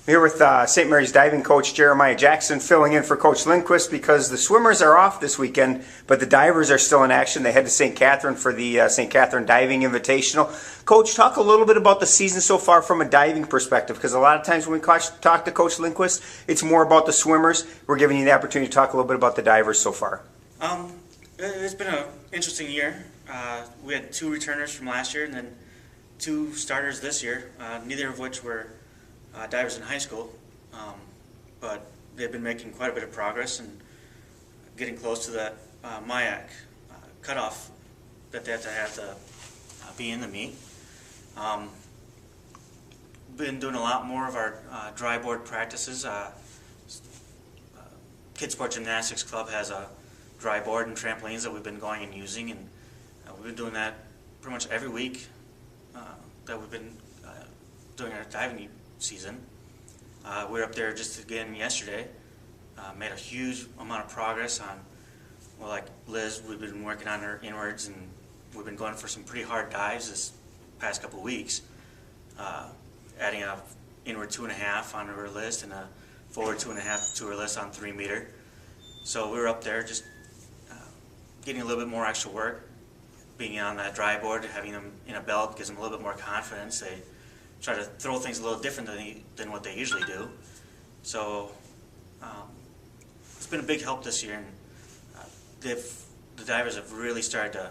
Here with St. Mary's diving coach Jeremiah Jackson, filling in for Coach Lindquist because the swimmers are off this weekend, but the divers are still in action. They head to St. Catherine for the St. Catherine Diving Invitational. Coach, talk a little bit about the season so far from a diving perspective, because a lot of times when we talk to Coach Lindquist, it's more about the swimmers. We're giving you the opportunity to talk a little bit about the divers so far. It's been an interesting year. We had 2 returners from last year and then 2 starters this year, neither of which were divers in high school, but they've been making quite a bit of progress and getting close to that MIAC cutoff that they have to be in the meet. Been doing a lot more of our dry board practices. Kid Sport Gymnastics Club has a dry board and trampolines that we've been going and using, and we've been doing that pretty much every week that we've been doing our diving season. We were up there just again yesterday. Made a huge amount of progress on, well, like Liz, we've been working on her inwards, and we've been going for some pretty hard dives this past couple of weeks. Adding a inward 2.5 on her list and a forward 2.5 to her list on 3 meter. So we were up there just getting a little bit more extra work. Being on that dry board, having them in a belt gives them a little bit more confidence. They try to throw things a little different than what they usually do. So it's been a big help this year, and the divers have really started to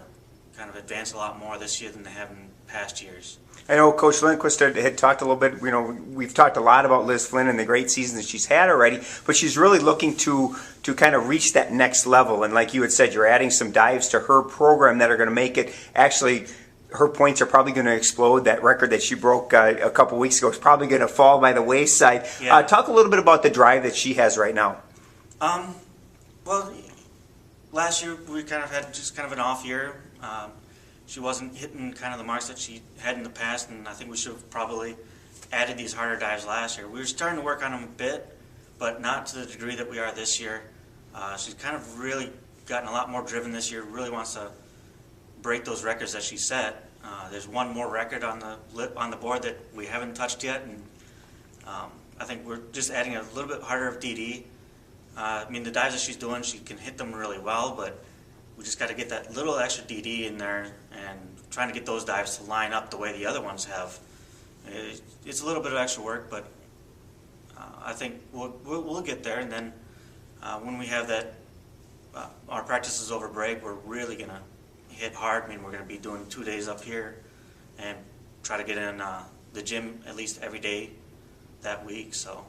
kind of advance a lot more this year than they have in past years. I know Coach Lindquist had talked a little bit, we've talked a lot about Liz Flynn and the great season that she's had already, but she's really looking to kind of reach that next level. And like you had said, you're adding some dives to her program that are going to make it actually, her points are probably going to explode. That record that she broke a couple weeks ago is probably going to fall by the wayside. Yeah. Talk a little bit about the drive that she has right now. Well, last year we kind of had just kind of an off year. She wasn't hitting kind of the marks that she had in the past, and I think we should have probably added these harder dives last year. We were starting to work on them a bit, but not to the degree that we are this year. She's kind of really gotten a lot more driven this year, really wants to break those records that she set. There's one more record on the board that we haven't touched yet, and I think we're just adding a little bit harder of DD. I mean, the dives that she's doing, she can hit them really well, but we just got to get that little extra DD in there and trying to get those dives to line up the way the other ones have. It's a little bit of extra work, but I think we'll get there. And then when we have that, our practices over break, we're really going to hit hard. I mean, we're going to be doing 2 days up here and try to get in the gym at least every day that week. So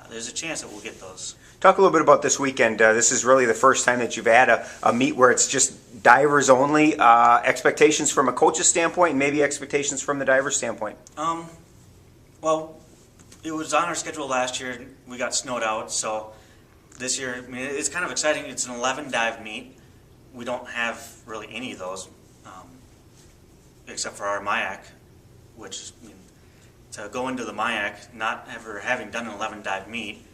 there's a chance that we'll get those. Talk a little bit about this weekend. This is really the first time that you've had a meet where it's just divers only. Expectations from a coach's standpoint and maybe expectations from the diver's standpoint. Well, it was on our schedule last year. We got snowed out, so this year, I mean, it's kind of exciting. It's an 11 dive meet. We don't have really any of those except for our MIAC, which, I mean, to go into the MIAC, not ever having done an 11 dive meet,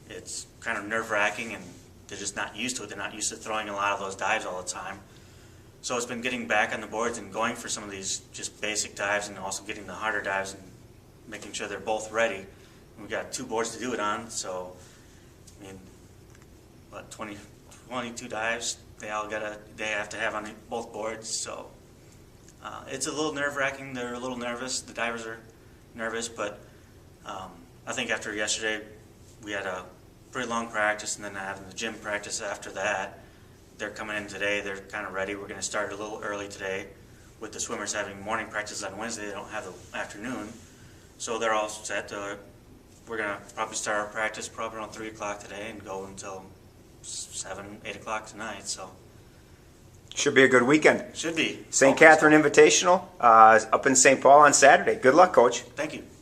it's kind of nerve-wracking, and they're just not used to it. They're not used to throwing a lot of those dives all the time. So it's been getting back on the boards and going for some of these just basic dives, and also getting the harder dives and making sure they're both ready. And we've got 2 boards to do it on, so I mean, what, 22 dives they have to have on both boards. So it's a little nerve-wracking. They're a little nervous. The divers are nervous, but I think after yesterday we had a pretty long practice, and then having the gym practice after that. They're coming in today. They're kind of ready. We're going to start a little early today with the swimmers having morning practice on Wednesday. They don't have the afternoon, so they're all set. We're going to probably start our practice probably around 3 o'clock today and go until 7, 8 o'clock tonight. So Should be a good weekend. should be. St. Catherine Invitational up in St. Paul on Saturday. Good luck, Coach. Thank you.